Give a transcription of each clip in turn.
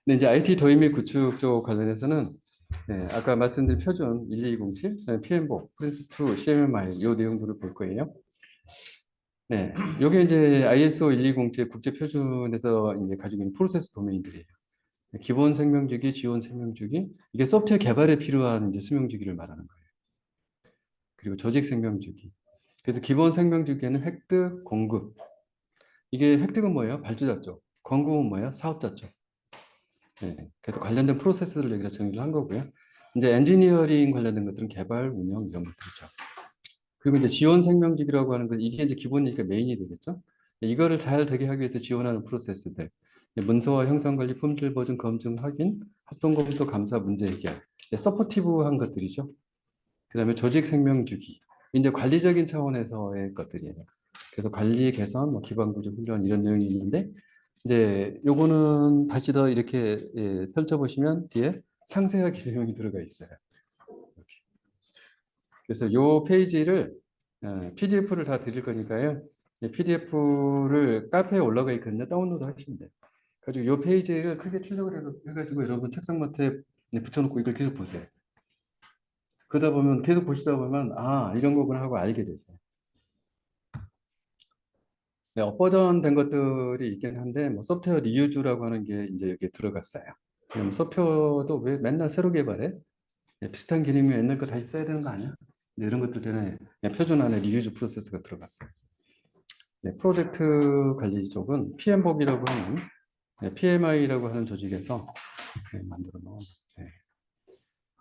근데 이제 IT 도입 및 구축 쪽 관련해서는 아까 말씀드린 표준 12207, PM복, 프린스2, CMMI 요 내용들을 볼 거예요. 네, 요게 이제 ISO 120제 국제 표준에서 이제 가지고 있는 프로세스 도메인들이에요. 기본 생명주기, 지원 생명주기, 이게 소프트웨어 개발에 필요한 이제 생명주기를 말하는 거예요. 그리고 조직 생명주기. 그래서 기본 생명주기에는 획득, 공급. 이게 획득은 뭐예요? 발주자 쪽. 공급은 뭐예요? 사업자 쪽. 네, 그래서 관련된 프로세스를 여기다 정리를 한 거고요. 이제 엔지니어링 관련된 것들은 개발, 운영 이런 것들이죠. 그리고 이제 지원 생명주기라고 하는 건 이게 이제 기본이니까 메인이 되겠죠. 이거를 잘 되게 하기 위해서 지원하는 프로세스들. 문서화, 형상관리, 품질 보증, 검증, 확인, 합동검토, 감사, 문제 해결. 서포티브한 것들이죠. 그다음에 조직 생명주기. 이제 관리적인 차원에서의 것들이에요. 그래서 관리 개선, 뭐 기반 구조 훈련 이런 내용이 있는데 이제 요거는 다시 더 이렇게 펼쳐보시면 뒤에 상세하게 내용이 들어가 있어요. 이렇게. 그래서 요 페이지를 PDF를 다 드릴 거니까요. PDF를 카페에 올라가 있거든요. 다운로드 하시면 돼요. 가지고 요 페이지를 크게 출력을 해가지고 여러분 책상맡에 붙여놓고 이걸 계속 보세요. 그러다 보면 계속 보시다 보면 아 이런 거구나 하고 알게 되세요. 네, 업버전 된 것들이 있긴 한데 뭐 소프트웨어 리유즈라고 하는 게 이제 여기에 들어갔어요. 그럼 소프트웨어도 왜 맨날 새로 개발해? 비슷한 기능이 옛날 거 다시 써야 되는 거 아니야? 이런 것들 때문에 표준 안에 리유즈 프로세스가 들어갔어요. 네, 프로젝트 관리 쪽은 PM복이라고 하는 PMI라고 하는 조직에서 만들어 놓은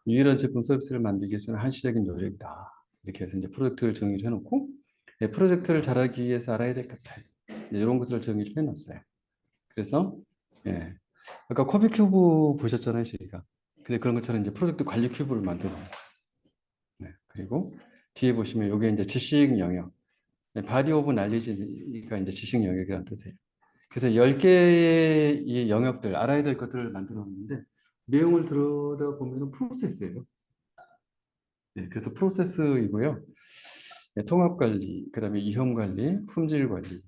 유일한 제품 서비스를 만들기 위해서는 한시적인 노력이다. 이렇게 해서 이제 프로젝트를 정의를 해놓고 프로젝트를 잘하기 위해서 알아야 될 것들 이런 것들을 정의를 해놨어요. 그래서 예, 아까 코비 큐브 보셨잖아요, 저희가. 근데 그런 것처럼 이제 프로젝트 관리 큐브를 만들어 놓은 거예요. 네, 그리고 뒤에 보시면 이게 이제 지식 영역, 바디 오브 날리지가 이제 지식 영역이라는 뜻이에요. 그래서 10개의 이 영역들, 알아야 될 것들을 만들어 놓는데 내용을 들여다보면 프로세스예요. 네, 그래서 프로세스이고요. 네, 통합 관리, 그다음에 이형 관리, 품질 관리,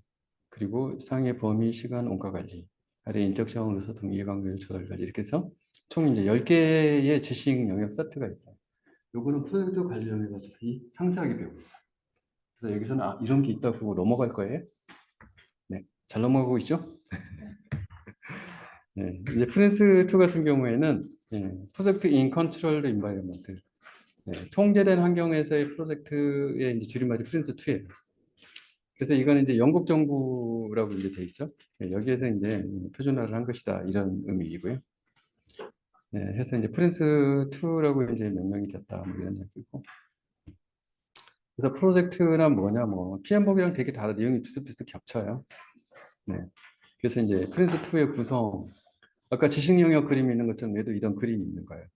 그리고 상해 범위, 시간, 원가 관리, 아래 인적 자원으로 소통, 이해관계를 조달 관리 이렇게 해서 총 이제 10개의 지식 영역 세트가 있어요. 요거는 프로젝트 관리 영역에서 상세하게 배웁니다. 그래서 여기서는 아, 이런 게 있다고 넘어갈 거예요. 네, 잘 넘어가고 있죠? 네, 이제 프린스2 같은 경우에는 프로젝트 인 컨트롤 인바이러먼트 통제된 환경에서의 프로젝트의 이제 줄임말이 프린스2예요. 그래서 이거는 이제 영국 정부라고 이제 돼 있죠. 여기에서 이제 표준화를 한 것이다 이런 의미이고요. 해서 이제 프린스2라고 이제 명명이 됐다 뭐 이런 얘기고. 그래서 프로젝트나 뭐냐 뭐 PM복이랑 되게 다 내용이 비슷비슷 겹쳐요. 네. 그래서 이제 프린스2의 구성 아까 지식 영역 그림이 있는 것처럼 얘도 이런 그림이 있는 거예요.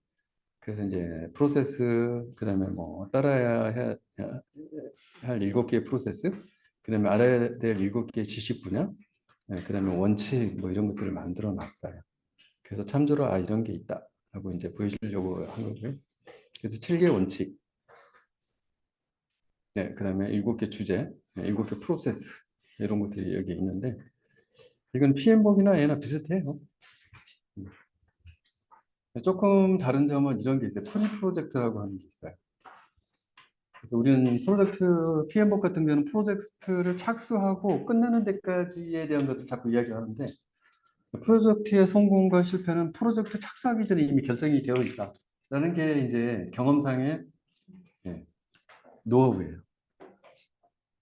그래서 이제 프로세스 그다음에 뭐 따라야 할 7개의 프로세스 그다음에 알아야 될 7개의 지식 분야 그다음에 원칙 뭐 이런 것들을 만들어 놨어요. 그래서 참조로 아 이런 게 있다 하고 이제 보여주려고 한 거고요. 그래서 7개 원칙 그다음에 7개 주제 7개 프로세스 이런 것들이 여기 있는데 이건 PM복이나 얘나 비슷해요. 조금 다른 점은 이런 게 있어요. 프리 프로젝트라고 하는 게 있어요. 그래서 우리는 프로젝트, PM복 같은 경우는 프로젝트를 착수하고 끝내는 데까지에 대한 것을 자꾸 이야기하는데, 프로젝트의 성공과 실패는 프로젝트 착수하기 전에 이미 결정이 되어 있다. 라는 게 이제 경험상의 노하우예요.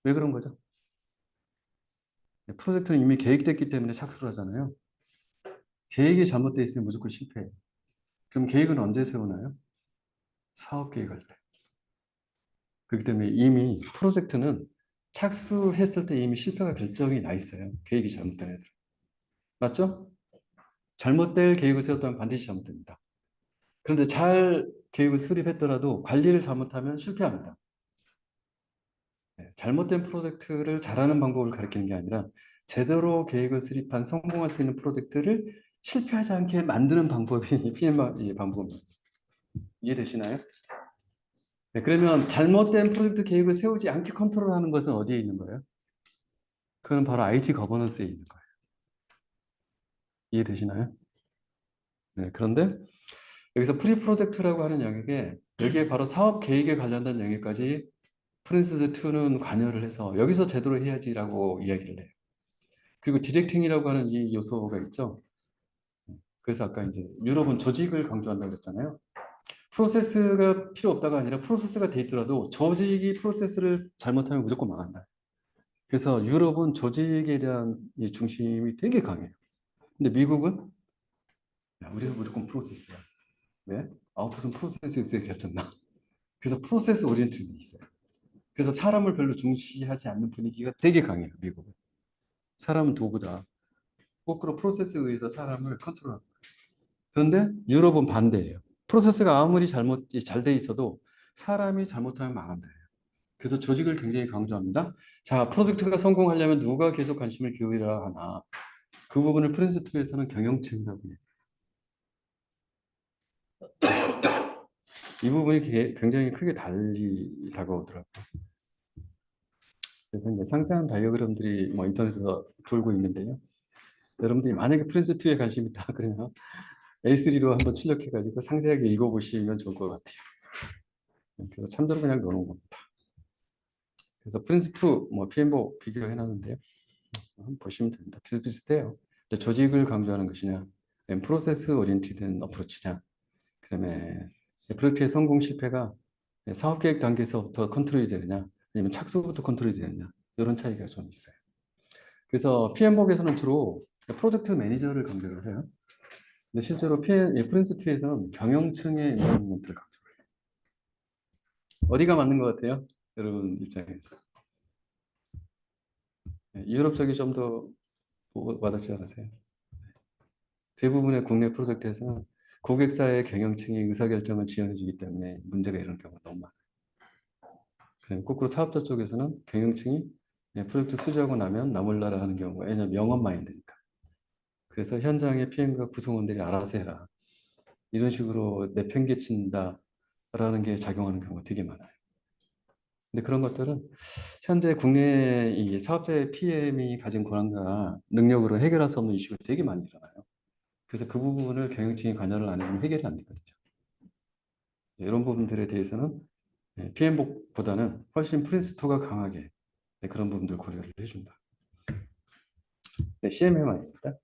왜 그런 거죠? 프로젝트는 이미 계획됐기 때문에 착수를 하잖아요. 계획이 잘못되어 있으면 무조건 실패해요. 그럼 계획은 언제 세우나요? 사업 계획할 때. 그렇기 때문에 이미 프로젝트는 착수했을 때 이미 실패가 결정이 나 있어요. 계획이 잘못된 애들. 맞죠? 잘못될 계획을 세웠다면 반드시 잘못됩니다. 그런데 잘 계획을 수립했더라도 관리를 잘못하면 실패합니다. 잘못된 프로젝트를 잘하는 방법을 가리키는 게 아니라 제대로 계획을 수립한 성공할 수 있는 프로젝트를 실패하지 않게 만드는 방법이 PMI 방법입니다. 이해되시나요? 네, 그러면 잘못된 프로젝트 계획을 세우지 않게 컨트롤하는 것은 어디에 있는 거예요? 그건 바로 IT 거버넌스에 있는 거예요. 이해되시나요? 그런데 여기서 프리 프로젝트라고 하는 영역에 여기에 바로 사업 계획에 관련된 영역까지 프린스 2는 관여를 해서 여기서 제대로 해야지라고 이야기를 해요. 그리고 디렉팅이라고 하는 이 요소가 있죠. 그래서 아까 이제 유럽은 조직을 강조한다고 했잖아요. 프로세스가 필요 없다가 아니라 프로세스가 돼 있더라도 조직이 프로세스를 잘못하면 무조건 망한다. 그래서 유럽은 조직에 대한 이 중심이 되게 강해요. 근데 미국은 야, 우리는 무조건 프로세스야. 왜? 아웃풋은 프로세스에서 결정나. 그래서 프로세스 오리엔티드 있어요. 그래서 사람을 별로 중시하지 않는 분위기가 되게 강해요, 미국은. 사람은 도구다. 거꾸로 프로세스에 의해서 사람을 컨트롤하고. 그런데 유럽은 반대예요. 프로세스가 아무리 잘 돼 있어도 사람이 잘못하면 망한다. 그래서 조직을 굉장히 강조합니다. 자, 프로젝트가 성공하려면 누가 계속 관심을 기울여야 하나. 그 부분을 프린스2에서는 경영층이라고 해요. 이 부분이 굉장히 크게 달리 다가오더라고요. 그래서 이제 상세한 다이어그램들이 뭐 인터넷에서 돌고 있는데요. 여러분들이 만약에 프린스2에 관심이 있다 그러면 A3로 한번 출력해가지고 상세하게 읽어보시면 좋을 것 같아요. 그래서 참조로 그냥 넣어놓은 겁니다. 그래서 프린스2, 뭐 PM복 비교해놨는데요. 한번 보시면 됩니다. 비슷비슷해요. 조직을 강조하는 것이냐, 프로세스 오리엔티드 어프로치냐, 그다음에 프로젝트의 성공 실패가 사업계획 단계에서부터 컨트롤이 되느냐, 아니면 착수부터 컨트롤이 되느냐, 이런 차이가 좀 있어요. 그래서 PM복에서는 주로 프로젝트 매니저를 강조를 해요. 근데 실제로 프린스2에서는 경영층의 인volvement를 강조해요. 어디가 맞는 것 같아요? 여러분 입장에서. 유럽 쪽이 좀 더 와닿지 않으세요? 대부분의 국내 프로젝트에서는 고객사의 경영층이 의사결정을 지원해주기 때문에 문제가 이런 경우가 너무 많아요. 거꾸로 사업자 쪽에서는 경영층이 프로젝트 수주하고 나면 나몰라라 하는 경우가, 왜냐하면 영업 마인드니까. 그래서 현장의 PM과 구성원들이 알아서 해라. 이런 식으로 내팽개친다라는 게 작용하는 경우가 되게 많아요. 근데 그런 것들은 현재 국내 이 사업자의 PM이 가진 권한과 능력으로 해결할 수 없는 이슈가 되게 많이 일어나요. 그래서 그 부분을 경영층이 관여를 안 해주면 해결이 안 되거든요. 이런 부분들에 대해서는 PM복보다는 훨씬 프린스2가 강하게 그런 부분들 고려를 해준다. CMMI입니다.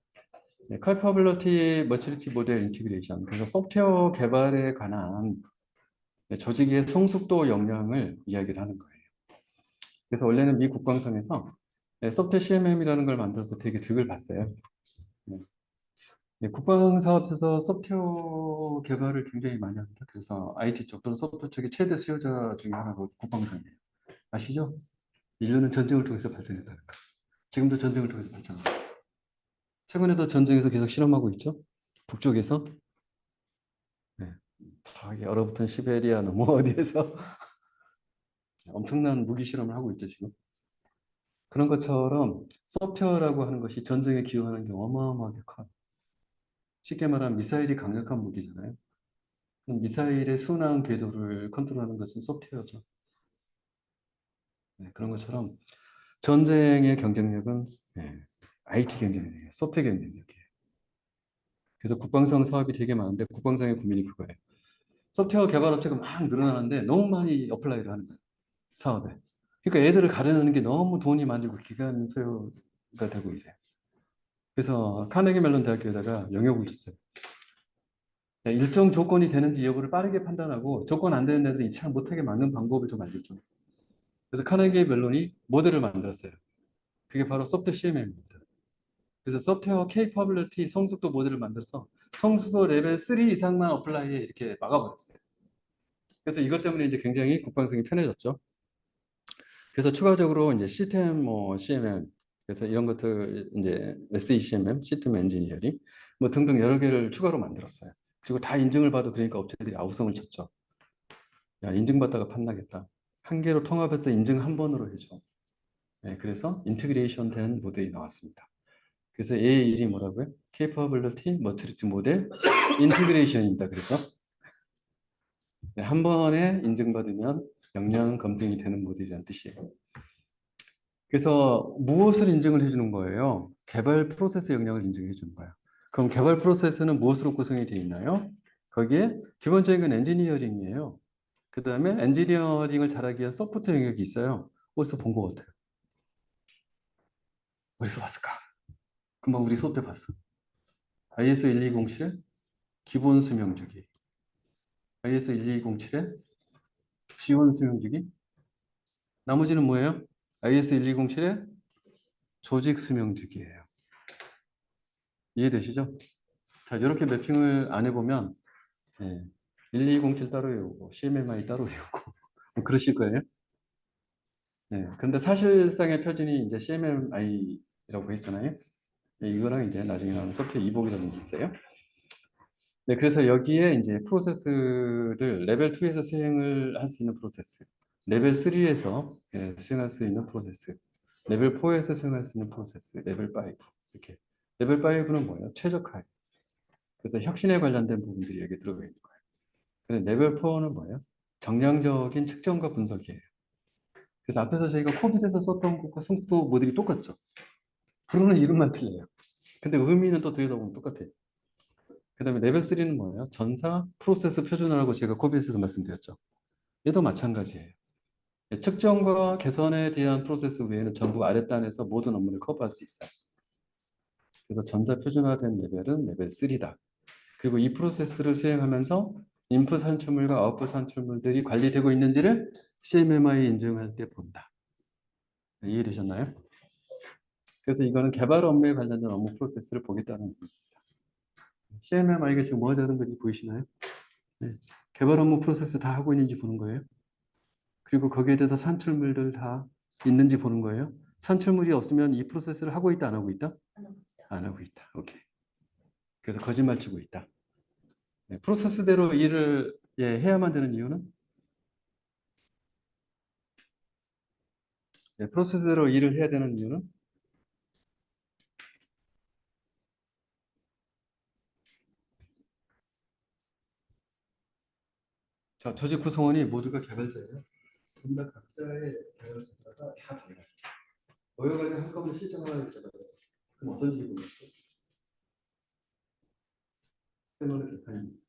Capability Maturity Model Integration. 그래서 소프트웨어 개발에 관한 조직의 성숙도 역량을 이야기를 하는 거예요. 그래서 원래는 미 국방성에서 소프트웨어 CMM이라는 걸 만들어서 되게 득을 봤어요. 국방사업에서 소프트웨어 개발을 굉장히 많이 합니다. 그래서 IT 쪽 또는 소프트웨어 쪽의 최대 수요자 중에 하나가 국방성이에요. 아시죠? 인류는 전쟁을 통해서 발전했다는 거. 지금도 전쟁을 통해서 발전하고 있어요. 최근에도 전쟁에서 계속 실험하고 있죠. 북쪽에서 저기 얼어붙은 시베리아 뭐 어디에서 엄청난 무기 실험을 하고 있죠 지금. 그런 것처럼 소프트웨어라고 하는 것이 전쟁에 기여하는 게 어마어마하게 커요. 쉽게 말하면 미사일이 강력한 무기잖아요. 미사일의 순항 궤도를 컨트롤하는 것은 소프트웨어죠. 그런 것처럼 전쟁의 경쟁력은 IT 경쟁력이에요. 소프트웨어 경쟁력이에요. 그래서 국방성 사업이 되게 많은데 국방성의 고민이 그거예요. 소프트웨어 개발 업체가 막 늘어나는데 너무 많이 어플라이를 하는 거예요. 사업에. 그러니까 애들을 가르는 게 너무 돈이 많이 들고 기간 소요가 되고 이래요. 그래서 카네기 멜론 대학교에다가 영역을 줬어요. 일정 조건이 되는지 여부를 빠르게 판단하고 조건 안 되는 애들이 잘 못하게 막는 방법을 좀 알려줘. 그래서 카네기 멜론이 모델을 만들었어요. 그게 바로 소프트웨어 CMM입니다. 그래서 소프트웨어 케이퍼빌리티 성숙도 모델을 만들어서 성수도 레벨 3 이상만 어플라이에 이렇게 막아버렸어요. 그래서 이것 때문에 이제 굉장히 국방성이 편해졌죠. 그래서 추가적으로 이제 시스템 뭐 CMM 그래서 이런 것들 이제 SECMM, 시스템 엔지니어링 뭐 등등 여러 개를 추가로 만들었어요. 그리고 다 인증을 받아 그러니까 업체들이 아우성을 쳤죠. 야, 인증받다가 판나겠다. 한 개로 통합해서 인증 한 번으로 해줘. 그래서 인테그레이션 된 모델이 나왔습니다. 그래서 얘의 일이 뭐라고요? Capability Maturity Model Integration입니다. 그래서 한 번에 인증받으면 역량 검증이 되는 모델이라는 뜻이에요. 그래서 무엇을 인증을 해주는 거예요? 개발 프로세스 역량을 인증해 주는 거예요. 그럼 개발 프로세스는 무엇으로 구성이 되어 있나요? 거기에 기본적인 건 엔지니어링이에요. 그 다음에 엔지니어링을 잘하기 위한 소프트 영역이 있어요. 어디서 본 것 같아요? 어디서 봤을까? 금방 우리 수업 때 봤어. ISO 1207의 기본 수명주기. ISO 1207의 지원 수명주기. 나머지는 뭐예요? ISO 1207의 조직 수명주기예요. 이해되시죠? 자, 이렇게 매핑을 안 해보면 1207 따로 외우고 CMMI 따로 외우고 뭐 그러실 거예요. 근데 사실상의 표준이 이제 CMMI라고 했잖아요. 이거랑 이제 나중에 나오는 소프트웨어 이복이라는 게 있어요. 네, 그래서 여기에 이제 프로세스를 레벨 2에서 수행을 할 수 있는 프로세스, 레벨 3에서 수행할 수 있는 프로세스, 레벨 4에서 수행할 수 있는 프로세스, 레벨 5 이렇게. 레벨 5는 뭐예요? 최적화. 그래서 혁신에 관련된 부분들이 여기 들어가 있는 거예요. 근데 레벨 4는 뭐예요? 정량적인 측정과 분석이에요. 그래서 앞에서 저희가 코빗에서 썼던 것과 속도 모델이 똑같죠. 부르는 이름만 틀려요. 근데 의미는 또 들여다보면 똑같아요. 그 다음에 레벨 3는 뭐예요? 전사 프로세스 표준화라고 제가 코빗에서 말씀드렸죠. 얘도 마찬가지예요. 측정과 개선에 대한 프로세스 외에는 전부 아랫단에서 모든 업무를 커버할 수 있어요. 그래서 전자 표준화된 레벨은 레벨 3다. 그리고 이 프로세스를 수행하면서 인풋 산출물과 아웃풋 산출물들이 관리되고 있는지를 CMMI 인증할 때 본다. 이해되셨나요? 그래서 이거는 개발 업무에 관련된 업무 프로세스를 보겠다는 겁니다. CMMI가 지금 뭐 하자는 건지 보이시나요? 네. 개발 업무 프로세스 다 하고 있는지 보는 거예요. 그리고 거기에 대해서 산출물들 다 있는지 보는 거예요. 산출물이 없으면 이 프로세스를 하고 있다, 안 하고 있다? 안 하고 있다. 오케이. 그래서 거짓말 치고 있다. 네. 프로세스대로 일을 해야만 되는 이유는? 네. 프로세스대로 일을 해야 되는 이유는? 자, 조직 구성원이 모두가 개발자예요. 근데 각자의 개발 자체가 다 달라요. 여러 가지 한꺼번에 실정하는 개발자예요. 그럼 어떤 식으로 보겠어요? 때문에 개판입니다.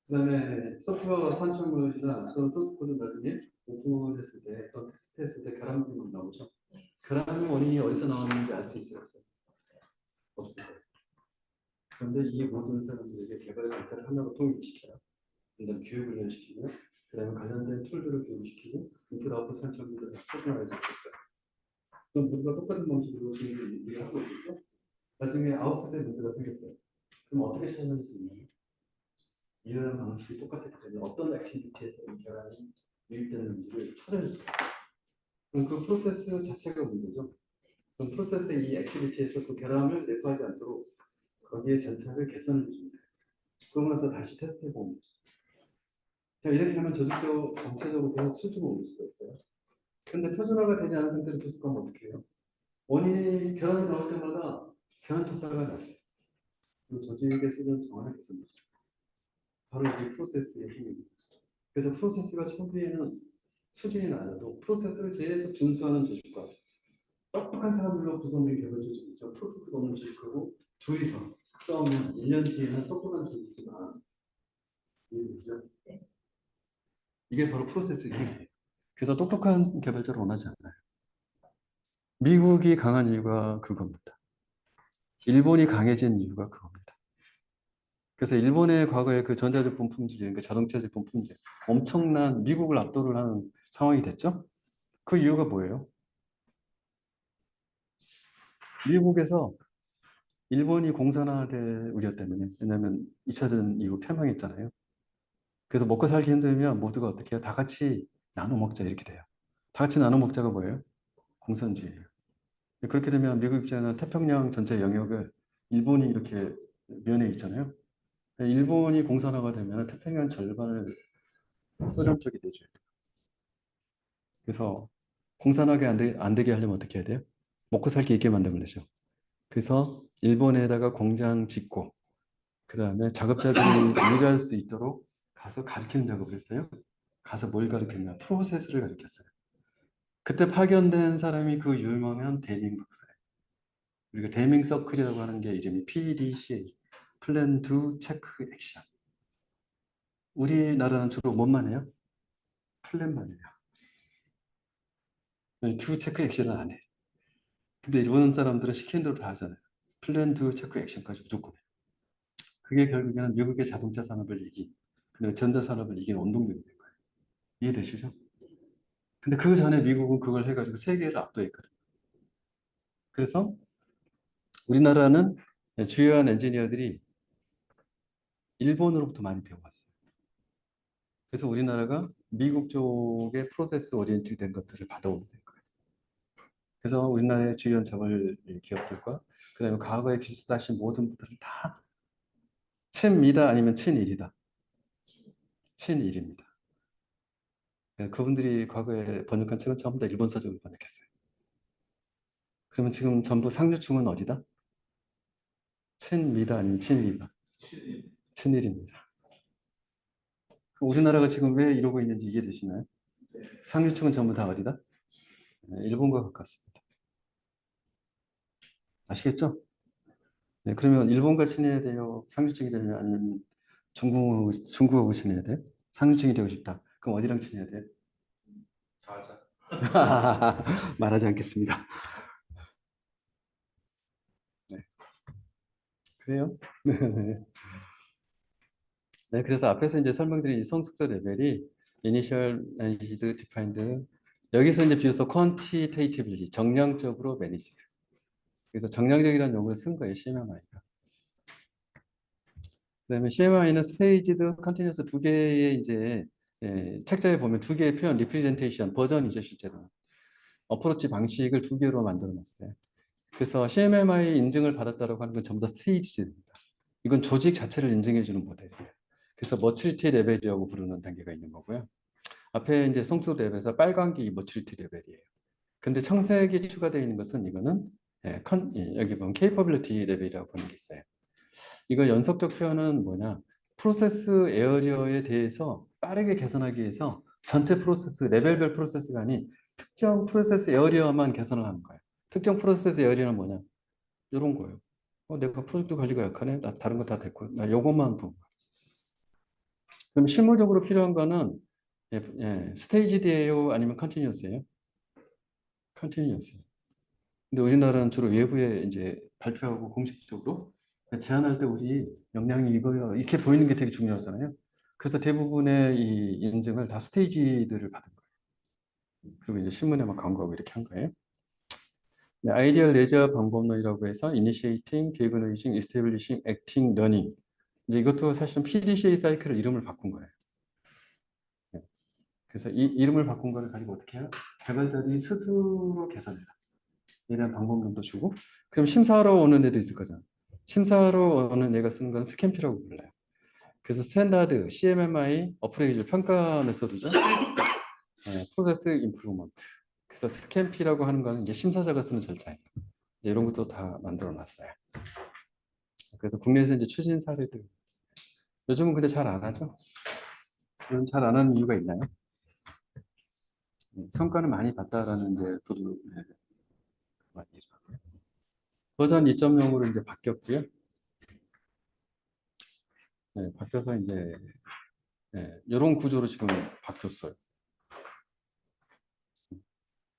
그다음에 소프트웨어 산출물이나 그런 소스 코드 나중에 오픈했을 때, 또 테스트했을 때 결함 부분 나오죠. 결함의 원인이 어디서 나왔는지 알 수 있어요? 없어요. 그런데 이 모든 사람들에게 개발 과제를 하나로 통일시켜요. 그다음 교육을 연시키고, 그다음에 관련된 툴들을 교육시키고, 인풋 아웃풋 산출물을 포괄해서 있어요. 그럼 모두가 똑같은 방식으로 지금 일을 하고 있죠. 나중에 아웃풋에 문제가 생겼어요. 그럼 어떻게 찾아낼 수 있나요? 일하는 방식이 똑같기 때문에 어떤 액티비티에서 이 결함이 유입되는지를 찾아낼 수가 있어요. 그럼 그 프로세스 자체가 문제죠. 그럼 프로세스의 이 액티비티에서 그 결함을 내포하지 않도록 거기에 전차를 개선해 줍니다. 그러고 나서 다시 테스트해 보면 자, 이렇게 하면 조직적으로 전체적으로 수준을 올릴 수가 있어요. 근데 표준화가 되지 않은 상태로 계속 가면 어떻게 해요? 원인이 결함이 나올 때마다 결함 쳤다가 났어요. 그 조직의 수준 정확하게 개선되죠. 바로 이 프로세스의 힘입니다. 그래서 프로세스가 초기에는 수준이 낮아도 프로세스를 계속 준수하는 조직과 똑똑한 사람들로 구성된 개발 조직이죠. 프로세스가 없는 조직하고 둘이서 싸우면 1년 뒤에는 똑똑한 조직이지만 이해되죠? 이게 바로 프로세스의 힘이에요. 그래서 똑똑한 개발자를 원하지 않아요. 미국이 강한 이유가 그겁니다. 일본이 강해진 이유가 그겁니다. 그래서 일본의 과거에 그 전자제품 품질, 그러니까 자동차 제품 품질, 엄청난 미국을 압도를 하는 상황이 됐죠. 그 이유가 뭐예요? 미국에서 일본이 공산화될 우려 때문에, 왜냐하면 2차전 이후 패망했잖아요. 그래서 먹고 살기 힘들면 모두가 어떻게 해요? 다 같이 나눠 먹자 이렇게 돼요. 다 같이 나눠 먹자가 뭐예요? 공산주의예요. 그렇게 되면 미국 입장에는 태평양 전체 영역을 일본이 이렇게 면에 있잖아요. 일본이 공산화가 되면 태평양 절반을 소련 쪽이 되죠. 그래서 공산화가 안 되게 하려면 어떻게 해야 돼요? 먹고 살기 있게 만들면 되죠. 그래서 일본에다가 공장 짓고 그 다음에 작업자들이 일할 수 있도록 가서 가르치는 작업을 했어요. 가서 뭘 가르쳤냐? 프로세스를 가르쳤어요. 그때 파견된 사람이 그 유명한 데닝 박사예요. 그리고 데밍 서클이라고 하는 게 이름이 PDCA, 플랜 두 체크 액션. 우리나라는 주로 뭔만 해요? 플랜만 해요. 두 체크 액션은 안 해. 근데 일본 사람들은 시키는 대로 다 하잖아요. 플랜 두 체크 액션까지 무조건 해요. 그게 결국에는 미국의 자동차 산업을 그리고 전자 산업을 이긴 원동력이 된 거예요. 이해되시죠? 근데 그 전에 미국은 그걸 해가지고 세계를 압도했거든요. 그래서 우리나라는 주요한 엔지니어들이 일본으로부터 많이 배워왔어요. 그래서 우리나라가 미국 쪽의 프로세스 오리엔티드 된 것들을 받아오게 된 거예요. 그래서 우리나라의 주요한 자본 기업들과 그다음에 과거에 기술하신 모든 분들은 다 친미다 아니면 친일이다. 친일입니다. 그분들이 과거에 번역한 책은 전부 다 일본 서적을 번역했어요. 그러면 지금 전부 상류층은 어디다? 친미다 아니면 친일이다? 친일입니다. 우리나라가 지금 왜 이러고 있는지 이해되시나요? 상류층은 전부 다 어디다? 일본과 가깝습니다. 아시겠죠? 네, 그러면 일본과 친해야 돼요? 상류층이 되냐? 아니면 중국하고 친해야 돼? 상류층이 되고 싶다. 그럼 어디랑 친해야 돼? 자자. 말하지 않겠습니다. 네, 그래요? 네, 네, 그래서 앞에서 이제 설명드린 이 성숙도 레벨이 Initial, Managed, Defined 여기서 이제 비로소 Quantitatively 정량적으로 Managed 그래서 정량적이라는 용어를 쓴 거예요, CMMI가. 그다음에 CMI는 Staged, Continuous 두 개의 이제 책자에 보면 두 개의 표현, 리프레젠테이션 버전이죠, 실제로. 어프로치 방식을 두 개로 만들어 놨어요. 그래서 CMMI 인증을 받았다고 하는 건 전부 다 스테이지입니다. 이건 조직 자체를 인증해 주는 모델이에요. 그래서 머추리티 레벨이라고 부르는 단계가 있는 거고요. 앞에 이제 성숙도 레벨에서 빨간 게 머추리티 레벨이에요. 근데 청색이 추가되어 있는 것은 이거는 여기 보면 capability 레벨이라고 보는 게 있어요. 이거 연속적 표현은 뭐냐? 프로세스 에어리어에 대해서 빠르게 개선하기 위해서 전체 프로세스, 레벨별 프로세스가 아닌 특정 프로세스 에어리어만 개선을 하는 거예요. 특정 프로세스 에어리어는 뭐냐? 이런 거예요. 내가 프로젝트 관리가 약하네? 나 다른 거 다 됐고. 나 요것만 보고. 그럼 실무적으로 필요한 거는 스테이지드예요? 아니면 컨티뉴어스예요? 컨티뉴어스. 근데 우리나라는 주로 외부에 이제 발표하고 공식적으로 제안할 때 우리 역량이 이거요. 이렇게 보이는 게 되게 중요하잖아요. 그래서 대부분의 이 인증을 다 스테이지들을 받은 거예요. 그리고 이제 신문에만 광고하고 이렇게 한 거예요. 네, 아이디얼 레저 방법론이라고 해서 Initiating, Diagnosing, Establishing, Acting, Learning. 이제 이것도 사실은 PDCA 사이클을 이름을 바꾼 거예요. 네. 그래서 이 이름을 바꾼 거를 가지고 어떻게 해요? 개발자들이 스스로 개선해라. 이런 방법론도 주고, 그럼 심사하러 오는 애도 있을 거잖아. 심사하러 오는 애가 쓰는 건 스캠피라고 불러요. 그래서 스탠다드, CMMI, 어프레이즈 평가 메소드죠. 프로세스 임프루먼트. 그래서 스캠피라고 하는 거는 이제 심사자가 쓰는 절차예요. 이제 이런 것도 다 만들어 놨어요. 그래서 국내에서 이제 추진 사례들. 요즘은 근데 잘 안 하죠? 요즘 잘 안 하는 이유가 있나요? 성과는 많이 봤다라는 이제 보도 많이 버전 2.0으로 이제 바뀌었고요. 바뀌어서 이제 이런 구조로 지금 바뀌었어요.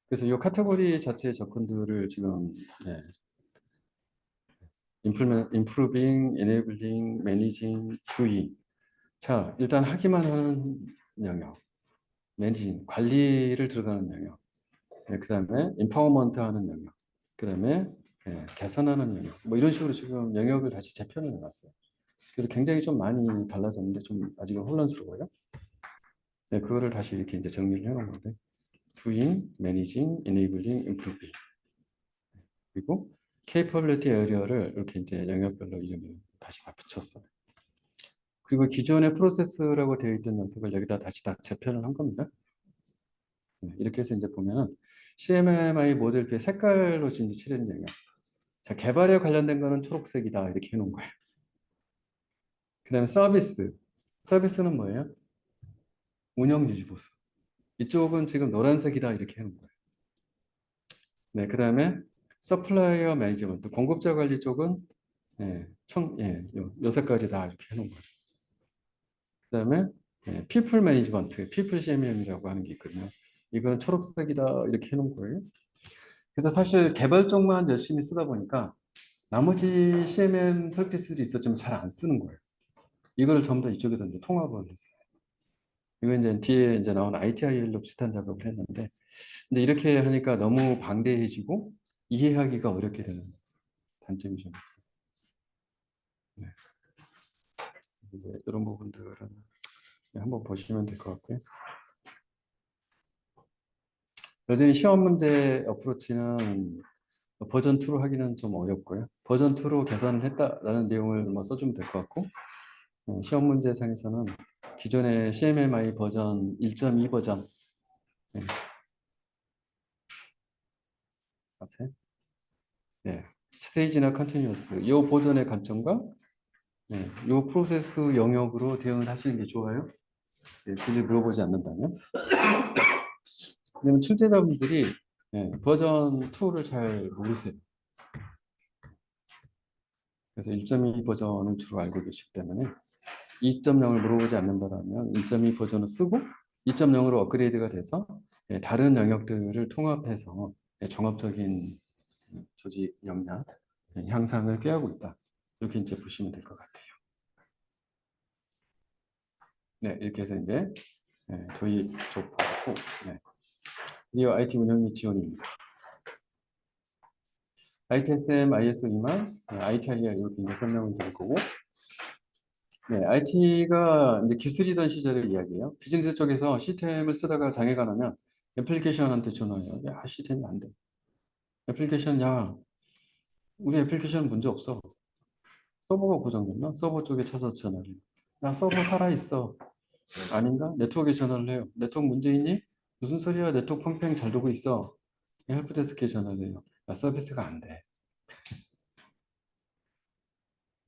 그래서 이 카테고리 자체의 접근들을 지금 improving, enabling, managing, doing. 자, 일단 하기만 하는 영역, managing, 관리를 들어가는 영역, 그 다음에 empowerment 하는 영역, 그 다음에 개선하는 영역, 뭐 이런 식으로 지금 영역을 다시 재편을 해놨어요. 그래서 굉장히 좀 많이 달라졌는데 좀 아직은 혼란스러워요. 그거를 다시 이렇게 이제 정리를 해놓은 건데, doing, managing, enabling, improving. 그리고 capability area를 이렇게 이제 영역별로 이름을 다시 다 붙였어요. 그리고 기존의 프로세스라고 되어 있던 녀석을 여기다 다시 다 재편을 한 겁니다. 이렇게 해서 이제 보면은 CMMI 모델표의 색깔로 지금 칠해진 영역. 자, 개발에 관련된 거는 초록색이다. 이렇게 해놓은 거예요. 그 다음에 서비스. 서비스는 뭐예요? 운영 유지 보수. 이쪽은 지금 노란색이다. 이렇게 해놓은 거예요. 네, 그 다음에 서플라이어 매니지먼트, 공급자 관리 쪽은 요 색깔이 다 이렇게 해놓은 거예요. 그다음에 people 매니지먼트, people CMM이라고 하는 게 있거든요. 이거는 초록색이다 이렇게 해놓은 거예요. 그래서 사실 개발 쪽만 열심히 쓰다 보니까 나머지 CMM 프랙티스들이 있었지만 잘 안 쓰는 거예요. 이거를 전부 다 이쪽에다 이제 통합을 했어요. 이거 이제 뒤에 이제 나온 ITIL로 비슷한 작업을 했는데, 근데 이렇게 하니까 너무 방대해지고 이해하기가 어렵게 되는 단점이 좀 있어요. 네. 이제 이런 부분들은 한번 보시면 될 것 같고요. 여전히 시험 문제 어프로치는 버전 2로 하기는 좀 어렵고요. 버전 2로 개선을 했다라는 내용을 뭐 써주면 될 것 같고, 시험 문제상에서는 기존의 CMMI 버전 1.2 버전 앞에 스테이지나 컨티뉴어스 이 버전의 관점과 이 프로세스 영역으로 대응을 하시는 게 좋아요. 굳이 물어보지 않는다면. 왜냐면 출제자분들이 버전 2를 잘 모르세요. 그래서 1.2 버전을 주로 알고 계시기 때문에 2.0을 물어보지 않는다면 1.2 버전을 쓰고 2.0으로 업그레이드가 돼서 다른 영역들을 통합해서 종합적인 조직 역량 향상을 꾀하고 있다. 이렇게 이제 보시면 될 것 같아요. 네, 이렇게 해서 이제 도입 좁고 드디어 IT 운영 및 지원입니다. ITSM, ISO 2만, ITIR 이렇게 이제 설명을 드릴 거고, IT가 이제 기술이던 시절의 이야기예요. 비즈니스 쪽에서 시스템을 쓰다가 장애가 나면 애플리케이션한테 전화해요. 야, 시스템이 안 돼. 애플리케이션, 야, 우리 애플리케이션 문제 없어. 서버가 고장됐나? 서버 쪽에 찾아서 전화를 해요. 야, 서버 살아있어. 아닌가? 네트워크에 전화를 해요. 네트워크 문제 있니? 무슨 소리야? 네트워크 팽팽 잘 되고 있어. 헬프데스크에 전화를 해요. 야, 서비스가 안 돼.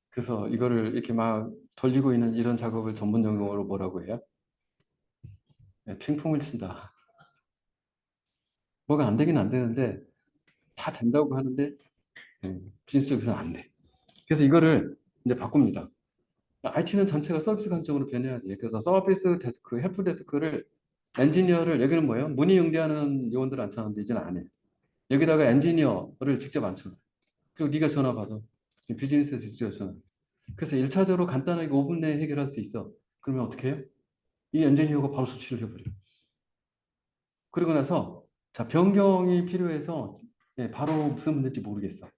그래서 이거를 이렇게 막 돌리고 있는 이런 작업을 전문 용어로 뭐라고 해요? 핑퐁을 친다. 뭐가 안 되긴 안 되는데 다 된다고 하는데 비즈니스 쪽에서는 안 돼. 그래서 이거를 이제 바꿉니다. IT는 전체가 서비스 관점으로 변해야 돼. 그래서 서비스 데스크, 헬프 데스크를 엔지니어를 여기는 뭐예요? 문의 응대하는 요원들 앉혀놨는데 이제는 안 해. 여기다가 엔지니어를 직접 앉혀놔. 그리고 네가 전화 받아. 비즈니스에서 직접 전화. 그래서 1차적으로 간단하게 5분 내에 해결할 수 있어. 그러면 어떻게 해요? 이 엔지니어가 바로 수치를 해버려. 그러고 나서 자 변경이 필요해서 바로 무슨 문제인지 모르겠어.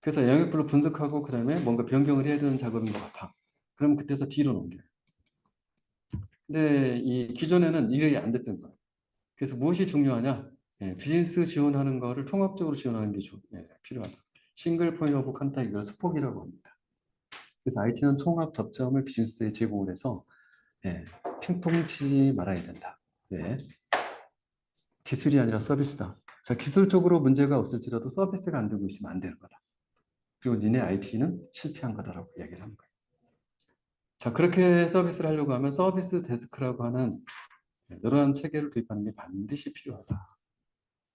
그래서 영역별로 분석하고 그 다음에 뭔가 변경을 해야 되는 작업인 것 같아. 그러면 그때서 뒤로 넘겨요. 근데 이 기존에는 일이 안 됐던 거예요. 그래서 무엇이 중요하냐? 비즈니스 지원하는 거를 통합적으로 지원하는 게 필요하다. 싱글 포인트 오브 컨택 이걸 스폭이라고 합니다. 그래서 IT는 통합 접점을 비즈니스에 제공을 해서 핑퐁 치지 말아야 된다. 기술이 아니라 서비스다. 자, 기술적으로 문제가 없을지라도 서비스가 안 되고 있으면 안 되는 거다. 그리고 니네 IT는 실패한 거다라고 이야기를 하는 거예요. 자, 그렇게 서비스를 하려고 하면 서비스 데스크라고 하는 이러한 체계를 도입하는 게 반드시 필요하다.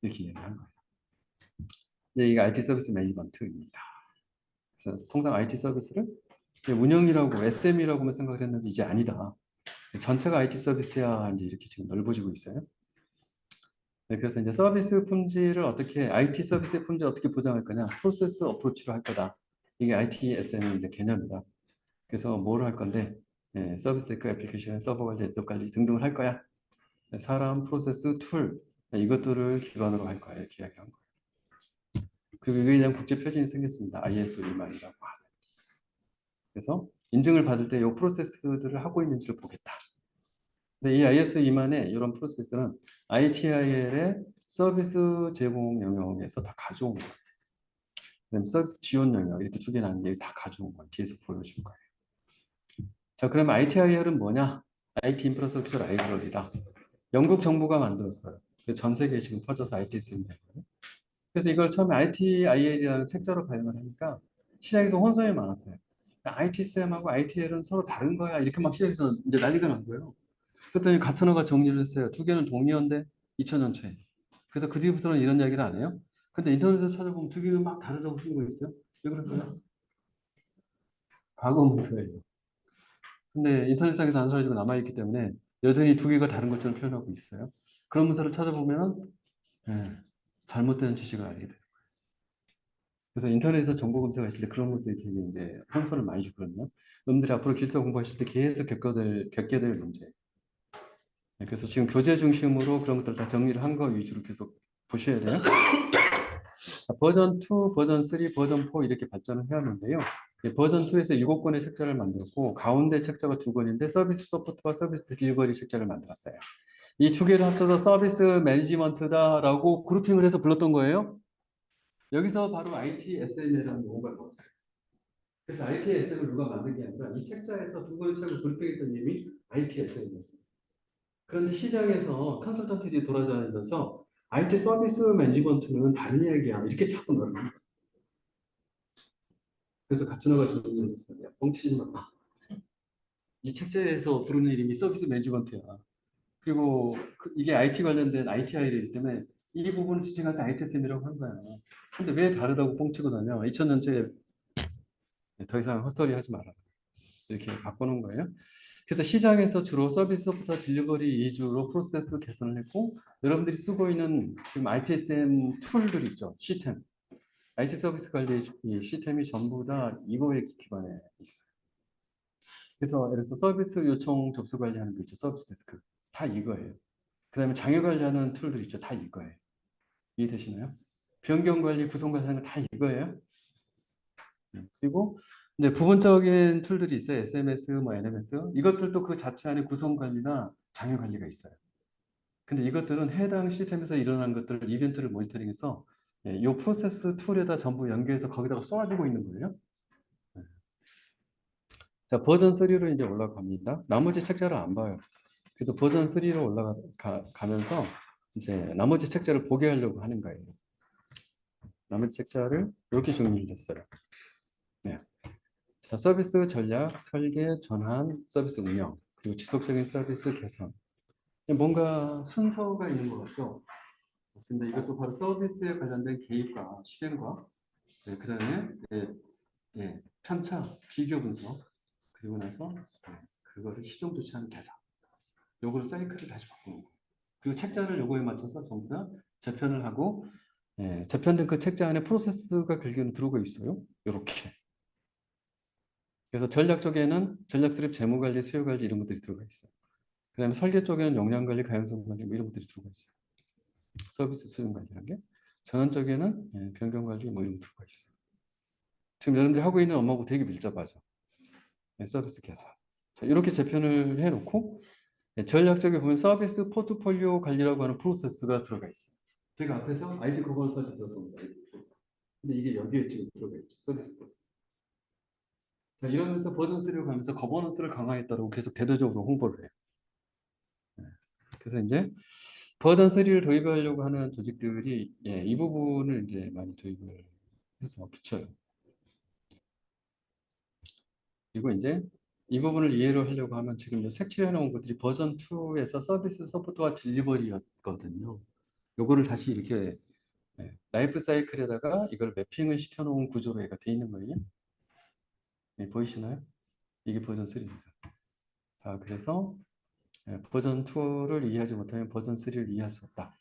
이렇게 이야기하는 거예요. 이게 IT 서비스 매니지먼트입니다. 그래서 통상 IT 서비스를 운영이라고 SM이라고만 생각을 했는데 이제 아니다. 전체가 IT 서비스야 이제 이렇게 지금 넓어지고 있어요. 그래서 이제 서비스 품질을 어떻게 IT 서비스의 품질을 어떻게 보장할 거냐? 프로세스 어프로치로 할 거다. 이게 ITSM의 이제 개념이다. 그래서 뭐를 할 건데 서비스 그 애플리케이션, 서버 관리, 네트워크 관리 등등을 할 거야. 사람, 프로세스, 툴 이것들을 기반으로 할 거야. 이렇게 이야기한 거예요. 그리고 이거에 대한 국제 표준이 생겼습니다. ISO 2만이라고. 그래서 인증을 받을 때 이 프로세스들을 하고 있는지를 보겠다. 근데 이 ISO 2만의 이런 프로세스는 ITIL의 서비스 제공 영역에서 다 가져온 거예요. 그다음에 서비스 지원 영역 이렇게 두 개 나는데 다 가져온 거예요. 뒤에서 보여줄 거예요. 자, 그럼 ITIL은 뭐냐? IT 인프라스트럭처 라이브러리다. 영국 정부가 만들었어요. 전 세계에 지금 퍼져서 IT 쓰는 거예요. 그래서 이걸 처음에 ITIL이라는 책자로 발행을 하니까 시장에서 혼선이 많았어요. ITSM하고 ITL은 서로 다른 거야. 이렇게 막 시장에서 이제 난리가 난 거예요. 그랬더니 가트너가 정리를 했어요. 두 개는 동일한데 2000년 초에. 그래서 그 뒤부터는 이런 이야기를 안 해요. 근데 인터넷에서 찾아보면 두 개가 막 다르다고 쓰는 거 있어요? 왜 그럴까요? 과거 문서예요. 근데 인터넷상에서 안 사라지고 남아있기 때문에 여전히 두 개가 다른 것처럼 표현하고 있어요. 그런 문서를 찾아보면 잘못된 지식을 알게 돼요. 그래서 인터넷에서 정보 검색하실 때 그런 것들이 되게 이제 혼선을 많이 주거든요. 여러분들이 앞으로 기술 공부하실 때 계속 겪게 될 문제. 그래서 지금 교재 중심으로 그런 것들을 다 정리를 한 거 위주로 계속 보셔야 돼요. 자, 버전 2, 버전 3, 버전 4 이렇게 발전을 해왔는데요. 버전 2에서 7권의 책자를 만들었고 가운데 책자가 2권인데 서비스 서포트와 서비스 딜리버리 책자를 만들었어요. 이 두 개를 합쳐서 서비스 매니지먼트다라고 그룹핑을 해서 불렀던 거예요. 여기서 바로 ITSM이라는 용어가 나왔어요. 그래서 ITSM을 누가 만든 게 아니라 이 책자에서 두 권의 책을 그룹핑했던 이름이 ITSM이었어요. 그런데 시장에서 컨설턴트들이 돌아다니면서 IT 서비스 매니지먼트는 다른 이야기야 이렇게 자꾸 말합니다. 그래서 같이 나가 저는 했어요. 뻥치지 마. 이 책자에서 부르는 이름이 서비스 매니지먼트야. 그리고 이게 IT 관련된 ITI이기 때문에 이 부분을 지칭할 때 ITSM이라고 한 거야. 근데 왜 다르다고 뻥치고 다녀? 2000년째 더 이상 헛소리 하지 마라. 이렇게 바꾸는 거예요. 그래서 시장에서 주로 서비스 소프트웨어 딜리버리 위주로 프로세스 개선을 했고 여러분들이 쓰고 있는 지금 ITSM 툴들 있죠. 시스템. IT 서비스 관리 이 시스템이 전부 다 이거에 기반해 있어요. 그래서 예를 들어서 서비스 요청 접수 관리하는 거 있죠. 서비스 데스크. 다 이거예요. 그 다음에 장애 관리하는 툴들 있죠. 다 이거예요. 이해되시나요? 변경 관리, 구성 관리하는 거 다 이거예요. 그리고 이제 부분적인 툴들이 있어요. SMS, 뭐 NMS. 이것들도 그 자체 안에 구성 관리나 장애 관리가 있어요. 근데 이것들은 해당 시스템에서 일어난 것들을 이벤트를 모니터링해서 이 프로세스 툴에다 전부 연계해서 거기다가 쏘아주고 있는 거예요. 자, 버전 3로 이제 올라갑니다. 나머지 책자를 안 봐요. 그래서 버전 3로 올라가면서 이제 나머지 책자를 보게 하려고 하는 거예요. 나머지 책자를 이렇게 정리를 했어요. 네. 자, 서비스 전략, 설계, 전환, 서비스 운영, 그리고 지속적인 서비스 개선. 뭔가 순서가 있는 것 같죠? 맞습니다. 이것도 바로 서비스에 관련된 개입과 실행과 그 다음에 편차, 비교 분석, 그리고 나서 그거를 시정 조치하는 계산. 요거를 사이클을 다시 바꾸는 거예요. 그리고 책자를 요거에 맞춰서 전부 다 재편을 하고 재편된 그 책자 안에 프로세스가 결국에는 들어가 있어요. 요렇게. 그래서 전략 쪽에는 전략 수립, 재무 관리, 수요 관리 이런 것들이 들어가 있어요. 그다음에 설계 쪽에는 역량 관리, 가용성 관리 뭐 이런 것들이 들어가 있어요. 서비스 수요 관리라는 게. 전환 쪽에는 변경 관리 뭐 이런 거 들어가 있어요. 지금 여러분들이 하고 있는 업무하고 되게 밀접하죠. 서비스 개선. 자, 이렇게 재편을 해놓고 전략적에 보면 서비스 포트폴리오 관리라고 하는 프로세스가 들어가 있어요. 제가 앞에서 IT 거버넌스를 들었습니다. 근데 이게 여기에 지금 들어가 있죠. 서비스. 자, 이러면서 버전 3로 가면서 거버넌스를 강화했다고 계속 대대적으로 홍보를 해요. 그래서 이제 버전 3를 도입하려고 하는 조직들이 이 부분을 이제 많이 도입을 해서 붙여요. 그리고 이제 이 부분을 이해를 하려고 하면 지금 색칠해 놓은 것들이 버전 2에서 서비스 서포트와 딜리버리였거든요. 요거를 다시 이렇게 라이프 사이클에다가 이걸 매핑을 시켜 놓은 구조로 얘가 돼 있는 거예요. 보이시나요? 이게 버전 3입니다. 그래서 버전 2를 이해하지 못하면 버전 3를 이해할 수 없다.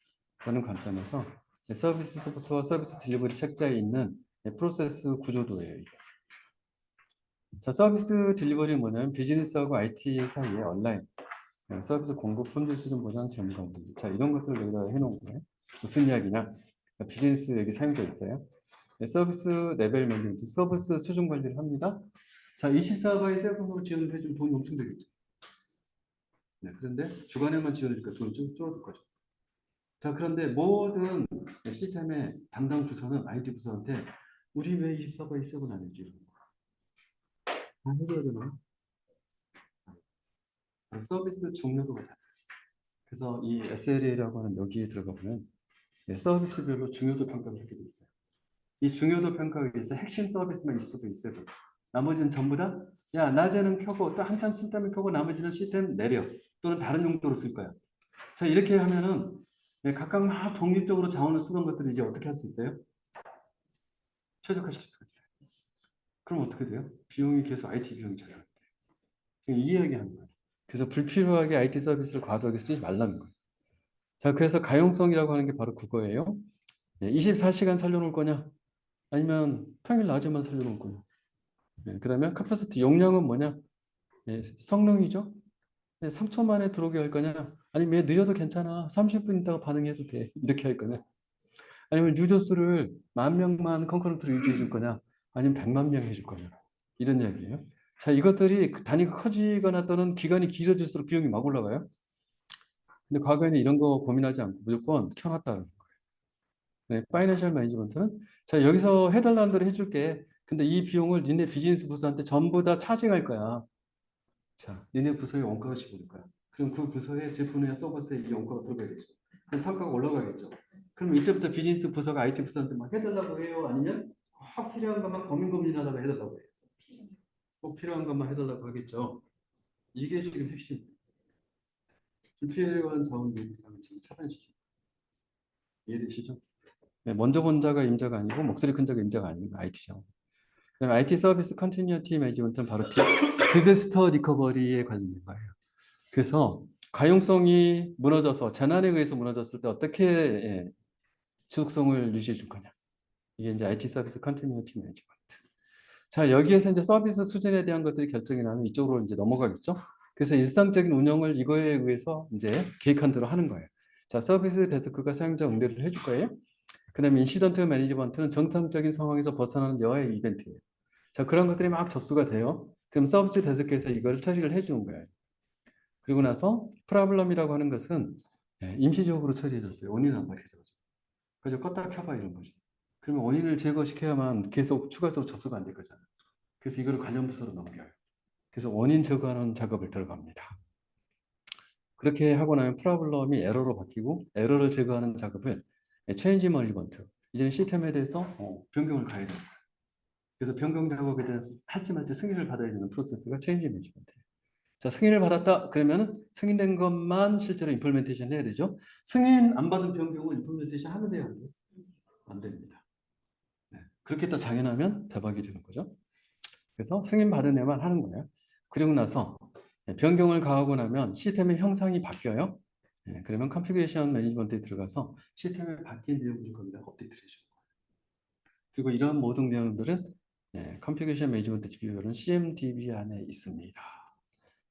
라는 관점에서 서비스 서포트와 서비스 딜리버리 책자에 있는 프로세스 구조도예요. 이게. 자, 서비스 딜리버리는 뭐냐면 비즈니스하고 IT 사이에 온라인 서비스 공급, 품질 수준 보장, 재무 관리. 자, 이런 것들을 여기다 해놓은 거예요. 무슨 이야기냐? 비즈니스 여기 사용되어 있어요. 서비스 레벨 매니지먼트, 서비스 수준 관리를 합니다. 자, 24바의 세분으로 지원을 해주면 돈이 엄청 되겠죠. 그런데 주간에만 지원하니까 돈이 좀 줄어들 거죠. 자, 그런데 모든 시스템의 담당 부서는 IT 부서한테 우리 왜 24바이 7 안 해줘? 다 해줘야 되나? 서비스 종류도 같아요. 그래서 이 SLA라고 하는 여기에 들어가 보면 서비스별로 중요도 평가를 하게 돼 있어요. 이 중요도 평가에 의해서 핵심 서비스만 있어도 있어야 돼. 나머지는 전부 다, 야, 낮에는 켜고 또 한참 쓸 때면 켜고 나머지는 시스템 내려. 또는 다른 용도로 쓸 거야. 자, 이렇게 하면은 네, 각각 막 독립적으로 자원을 쓰던 것들을 이제 어떻게 할 수 있어요? 최적화시킬 수가 있어요. 그럼 어떻게 돼요? 비용이 계속 IT 비용이 절약돼요. 지금 이 이야기 하는 거예요. 그래서 불필요하게 IT 서비스를 과도하게 쓰지 말라는 거예요. 자, 그래서 가용성이라고 하는 게 바로 그거예요. 24시간 살려놓을 거냐? 아니면 평일 낮에만 살려놓을 거냐? 그다음에 카파시티 용량은 뭐냐? 성능이죠. 3초 만에 들어오게 할 거냐? 아니면 얘 늦어도 괜찮아. 30분 있다가 반응해도 돼. 이렇게 할 거냐? 아니면 유저수를 10,000명만 컨커런트로 유지해 줄 거냐? 아니면 100만 명 해줄 거냐? 이런 이야기예요. 자, 이것들이 단위가 커지거나 또는 기간이 길어질수록 비용이 막 올라가요. 근데 과거에는 이런 거 고민하지 않고 무조건 켜놨다. 네, 파이낸셜 매니지먼트는 자, 여기서 해달라는 대로 해줄게. 근데 이 비용을 니네 비즈니스 부서한테 전부 다 차징할 거야. 자, 니네 부서의 원가가 지불될 거야. 그럼 그 부서의 제품이나 서비스에 이 원가가 들어가겠죠. 그럼単価가 올라가겠죠. 그럼 이때부터 비즈니스 부서가 IT 부서한테 막 해달라고 해요? 아니면 꼭 필요한 것만 고민하다가 해달라고 해요? 꼭 필요한 것만 해달라고 하겠죠. 이게 지금 핵심. 불필요한 자원 요구사항을 지금 차단시키는 거예요. 이해되시죠? 네, 먼저 본 자가 임자가 아니고 목소리 큰 자가 임자가 아니고 IT죠. IT 서비스 컨티뉴티 매니지먼트는 바로 디자스터 리커버리에 관련된 거예요. 그래서 가용성이 무너져서 재난에 의해서 무너졌을 때 어떻게 지속성을 유지해 줄 거냐. 이게 이제 IT 서비스 컨티뉴티 매니지먼트. 자, 여기에서 이제 서비스 수준에 대한 것들이 결정이 나면 이쪽으로 이제 넘어가겠죠. 그래서 일상적인 운영을 이거에 의해서 이제 계획한 대로 하는 거예요. 자, 서비스 데스크가 사용자 응대를 해줄 거예요. 그다음에 인시던트 매니지먼트는 정상적인 상황에서 벗어나는 여의 이벤트예요. 자, 그런 것들이 막 접수가 돼요. 그럼 서비스 데스크에서 이걸 처리를 해주는 거예요. 그리고 나서 프로블럼이라고 하는 것은 임시적으로 처리해줬어요. 원인 안 밝혀져서. 그래서 껐다 켜봐 이런 거지. 그러면 원인을 제거시켜야만 계속 추가적으로 접수가 안 될 거잖아요. 그래서 이거를 관련 부서로 넘겨요. 그래서 원인 제거하는 작업을 들어갑니다. 그렇게 하고 나면 프로블럼이 에러로 바뀌고 에러를 제거하는 작업을 체인지 머니먼트. 이제는 시스템에 대해서 변경을 가야 돼요. 그래서 변경 작업에 대해서 할지 말지 승인을 받아야 되는 프로세스가 체인지 매니지먼트예요. 자, 승인을 받았다 그러면은 승인된 것만 실제로 임플멘테이션 해야 되죠. 승인 안 받은 변경을 임플멘테이션 하면 돼요, 안 돼요? 안 됩니다. 네. 그렇게 또 장애하면 대박이 되는 거죠. 그래서 승인 받은 애만 하는 거예요. 그리고 나서 변경을 가하고 나면 시스템의 형상이 바뀌어요. 그러면 컨피그레이션 매니지먼트에 들어가서 시스템에 바뀐 내용을 거기다 업데이트를 해주는 거예요. 그리고 이런 모든 내용들은 컨피그레이션 매니지먼트 GPU는 CMDB 안에 있습니다.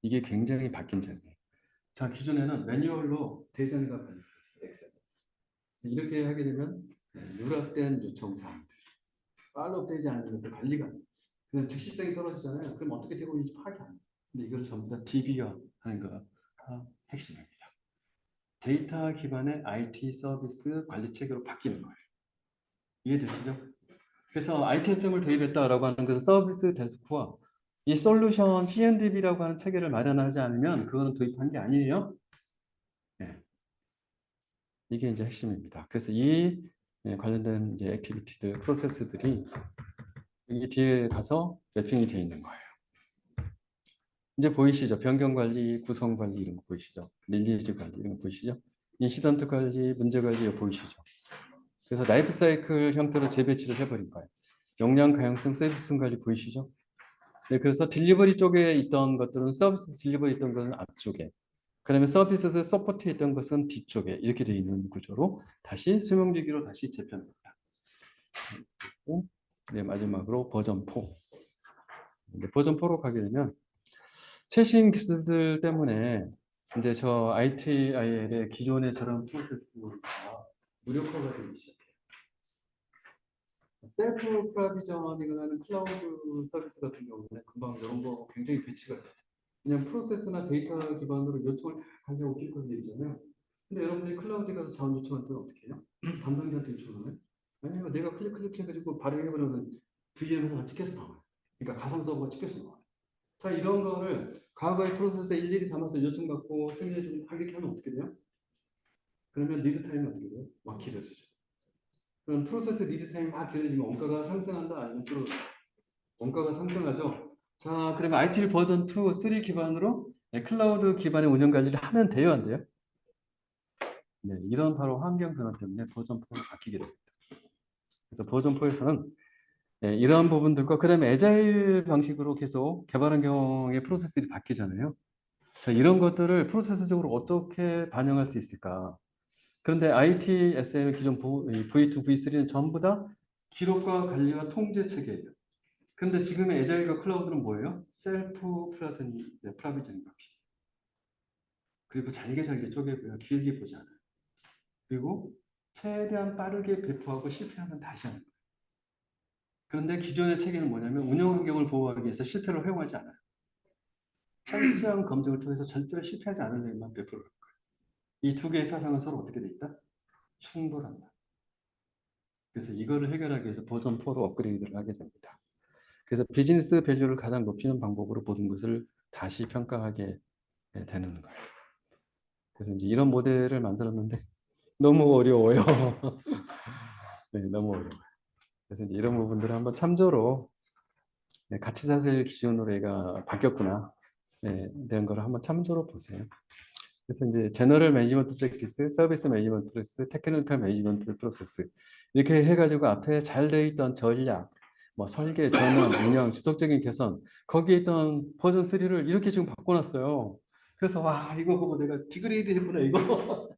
이게 굉장히 바뀐 점이에요. 자, 기존에는 매뉴얼로 대전이가 발급됐어요. 엑셀. 이렇게 하게 되면 누락된 요청 사항들, 팔로우되지 않는 것들 관리가 안 돼요. 그냥 즉시성이 떨어지잖아요. 그럼 어떻게 되고 있는지 파악이 안 돼요. 근데 이걸 전부 다 DB화 하는 거가 핵심입니다. 데이터 기반의 IT 서비스 관리 체계로 바뀌는 거예요. 이해되시죠? 그래서 ITSM을 도입했다라고 하는 것은 서비스 데스크와 이 솔루션 CMDB라고 하는 체계를 마련하지 않으면 그거는 도입한 게 아니에요. 네. 이게 이제 핵심입니다. 그래서 이 관련된 이제 액티비티들, 프로세스들이 이 뒤에 가서 매핑이 되어 있는 거예요. 이제 보이시죠? 변경 관리, 구성 관리 이런 거 보이시죠? 릴리즈 관리 이런 거 보이시죠? 인시던트 관리, 문제 관리 이거 보이시죠? 그래서 라이프 사이클 형태로 재배치를 해버린 거예요. 용량 가용성 서비스 관리 보이시죠? 네, 그래서 딜리버리 쪽에 있던 것들은 서비스 딜리버리 있던 것은 앞쪽에, 그다음에 서비스 서포트에 있던 것은 뒤쪽에 이렇게 되어 있는 구조로 다시 수명주기로 다시 재편합니다. 네, 마지막으로 버전 4. 버전 4로 가게 되면 최신 기술들 때문에 이제 저 ITIL의 기존의 저런 프로세스가 무력화가 되기 시작해요. 셀프 프로비저닝을 클라우드 서비스 같은 경우는 금방 이런 거 굉장히 배치가 돼요. 그냥 프로세스나 데이터 기반으로 요청을 하려고 낄 있잖아요. 근데 여러분들이 클라우드에 가서 자원 요청할 때는 어떻게 해요? 담당자한테 요청을 해요? 아니면 내가 클릭 해가지고 발행해버리면 VM에서 찍혀서 나와요. 그러니까 가상 서버가 찍혀서 나와요. 자, 이런 거를 과거의 프로세스에 일일이 담아서 요청받고 승인해주고 이렇게 하면 어떻게 돼요? 그러면 리드 타임이 어떻게 돼요? 막 길어지죠. 그럼 프로세스 리드 타임이 막 길어지면 원가가 상승한다? 아니면 또 원가가 상승하죠? 자, 그러면 ITIL 버전 2, 3 기반으로 클라우드 기반의 운영 관리를 하면 돼요, 안 돼요? 네, 이런 바로 환경 변화 때문에 버전 4로 바뀌게 됩니다. 그래서 버전 4에서는 이러한 부분들과 그다음에 애자일 방식으로 계속 개발한 경우에 프로세스들이 바뀌잖아요. 자, 이런 것들을 프로세스적으로 어떻게 반영할 수 있을까? 그런데 ITSM의 기존 V2, V3는 전부 다 기록과 관리와 통제 체계예요. 그런데 지금의 애자일과 클라우드는 뭐예요? 셀프 프라비저닝 방식. 그리고 잘게 쪼개고요. 길게 보지 않아요. 그리고 최대한 빠르게 배포하고 실패하면 다시 하는 거예요. 그런데 기존의 체계는 뭐냐면 운영 환경을 보호하기 위해서 실패를 허용하지 않아요. 철저한 검증을 통해서 절대로 실패하지 않을 일만 배포를 하는 거예요. 이 두 개의 사상은 서로 어떻게 돼 있다? 충돌한다. 그래서 이거를 해결하기 위해서 버전 4로 업그레이드를 하게 됩니다. 그래서 비즈니스 밸류를 가장 높이는 방법으로 모든 것을 다시 평가하게 되는 거예요. 그래서 이제 이런 모델을 만들었는데 너무 어려워요. 네, 너무 어려워요. 그래서 이제 이런 부분들을 한번 참조로 가치사슬 기준으로 얘가 바뀌었구나. 이런 거를 한번 참조로 보세요. 그래서 이제 제너럴 매니지먼트 프랙티스, 서비스 매니지먼트 프로세스, 테크니컬 매니지먼트 프로세스 이렇게 해가지고 앞에 잘 되어 있던 전략, 뭐 설계, 전환, 운영, 지속적인 개선 거기에 있던 버전 3를 이렇게 지금 바꿔놨어요. 그래서 와 이거 보고 내가 디그레이드 했구나 이거.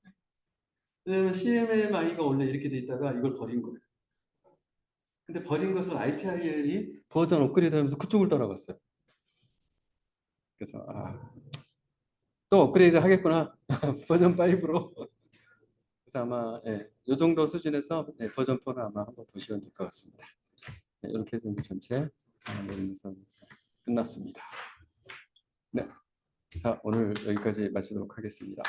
왜냐면 CMMI가 원래 이렇게 돼 있다가 이걸 버린 거예요. 근데 버린 것을 ITIL이 버전 업그레이드 하면서 그쪽을 따라갔어요. 그래서 또 업그레이드 하겠구나. 버전 5로. 그래서 아마 이 정도 수준에서 버전 4는 아마 한번 보시면 될 것 같습니다. 이렇게 해서 이제 전체 내리면서 끝났습니다. 네, 자 오늘 여기까지 마치도록 하겠습니다.